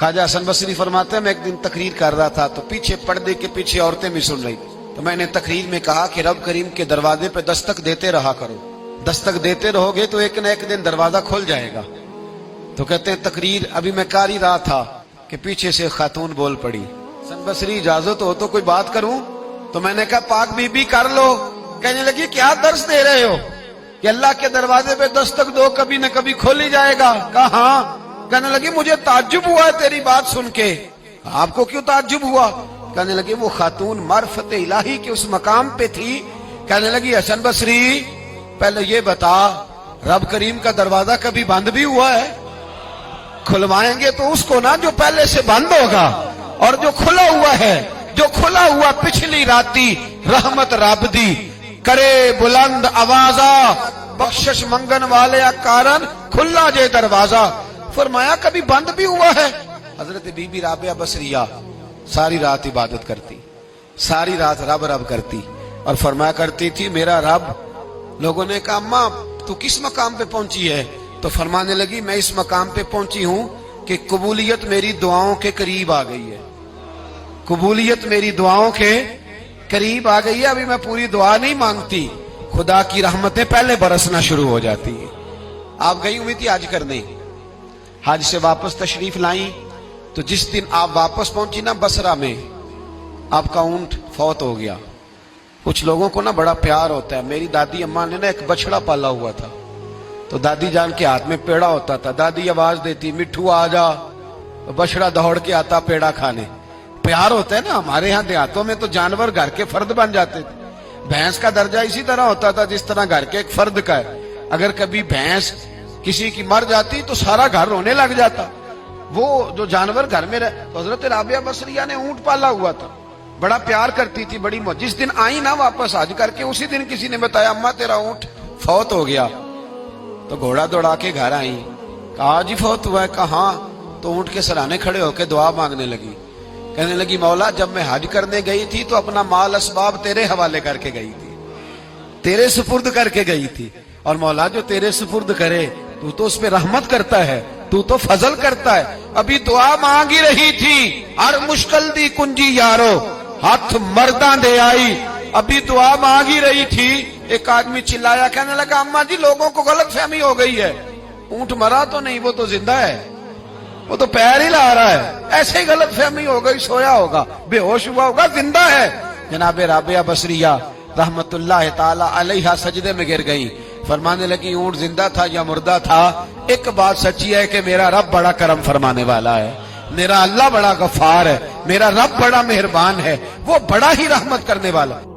خواجہ حسن بصری فرماتے ہیں میں ایک دن تقریر کر رہا تھا تو پیچھے پردے کے پیچھے عورتیں بھی سن رہی تھی، تو میں نے تقریر میں کہا کہ رب کریم کے دروازے پہ دستک دیتے رہا کرو، دستک دیتے رہو گے تو ایک نہ ایک دن دروازہ کھل جائے گا۔ تو کہتے ہیں تقریر ابھی میں کر ہی رہا تھا کہ پیچھے سے خاتون بول پڑی، حسن بصری اجازت ہو تو کوئی بات کروں؟ تو میں نے کہا پاک بی بی کر لو۔ کہنے لگی کیا درس دے رہے ہو کہ اللہ کے دروازے پہ دستک دو کبھی نہ کبھی کھول ہی جائے گا؟ کہا ہاں۔ کہنے لگی مجھے تعجب ہوا ہے تیری بات سن کے۔ آپ کو کیوں تعجب ہوا؟ کہنے لگی وہ خاتون معرفت الہی کے اس مقام پہ تھی۔ کہنے لگی حسن بصری پہلے یہ بتا رب کریم کا دروازہ کبھی بند بھی ہوا ہے؟ کھلوائیں گے تو اس کو نا جو پہلے سے بند ہوگا، اور جو کھلا ہوا ہے، جو کھلا ہوا پچھلی راتی رحمت رب دی کرے بلند آوازہ بخشش منگن والے کارن کھلا جے دروازہ۔ فرمایا کبھی بند بھی ہوا ہے؟ حضرت بی بی رابعہ بصریہ ساری رات عبادت کرتی، ساری رات رب رب کرتی، اور فرمایا کرتی تھی میرا رب۔ لوگوں نے کہا اماں تو کس مقام پہ پہنچی ہے؟ تو فرمانے لگی میں اس مقام پہ پہنچی ہوں کہ قبولیت میری دعاؤں کے قریب آ گئی ہے، قبولیت میری دعاؤں کے قریب آ گئی ہے۔ ابھی میں پوری دعا نہیں مانگتی، خدا کی رحمتیں پہلے برسنا شروع ہو جاتی ہیں۔ آپ گئی ہوئی تھی حج کرنے، حج سے واپس تشریف لائیں تو جس دن آپ واپس پہنچی نا بصرہ میں، آپ کا اونٹ فوت ہو گیا۔ کچھ لوگوں کو نا بڑا پیار ہوتا ہے۔ میری دادی اماں نے نا ایک بچڑا پالا ہوا تھا، تو دادی جان کے ہاتھ میں پیڑا ہوتا تھا، دادی آواز دیتی مٹھو آ جا، بچڑا دوڑ کے آتا پیڑا کھانے۔ پیار ہوتا ہے نا۔ ہمارے ہاں دیہاتوں میں تو جانور گھر کے فرد بن جاتے تھے۔ بھینس کا درجہ اسی طرح ہوتا تھا جس طرح گھر کے ایک فرد کا ہے۔ اگر کبھی بھینس کسی کی مر جاتی تو سارا گھر رونے لگ جاتا۔ وہ جو جانور گھر میں تو حضرت رابعہ بصریہ نے اونٹ پالا ہوا تھا، بڑا پیار کرتی تھی، بڑی جس دن آئی نا واپس حج کر کے، اسی دن کسی نے بتایا اماں تیرا اونٹ فوت ہو گیا۔ تو گھوڑا دوڑا کے گھر آئی، کہا جی فوت ہوا ہے؟ کہاں؟ تو اونٹ کے سرانے کھڑے ہو کے دعا مانگنے لگی۔ کہنے لگی مولا جب میں حج کرنے گئی تھی تو اپنا مال اسباب تیرے حوالے کر کے گئی تھی، تیرے سپرد کر کے گئی تھی، اور مولا جو تیرے سپرد کرے تو اس پہ رحمت کرتا ہے، تو فضل کرتا ہے۔ ابھی دعا مانگ ہی رہی تھی، ہر مشکل دی کنجی یارو ہاتھ مرداں دے آئی۔ ابھی دعا مانگ ہی رہی تھی، ایک آدمی چلایا، کہنے لگا اماں جی لوگوں کو غلط فہمی ہو گئی ہے، اونٹ مرا تو نہیں، وہ تو زندہ ہے، وہ تو پیر ہی لا رہا ہے۔ ایسے ہی غلط فہمی ہو گئی، سویا ہوگا، بے ہوش ہوا ہوگا، زندہ ہے۔ جناب رابعہ بصریہ رحمت اللہ تعالی علیہ سجدے میں گر گئی، فرمانے لگی اونٹ زندہ تھا یا مردہ تھا، ایک بات سچی ہے کہ میرا رب بڑا کرم فرمانے والا ہے، میرا اللہ بڑا غفار ہے، میرا رب بڑا مہربان ہے، وہ بڑا ہی رحمت کرنے والا ہے۔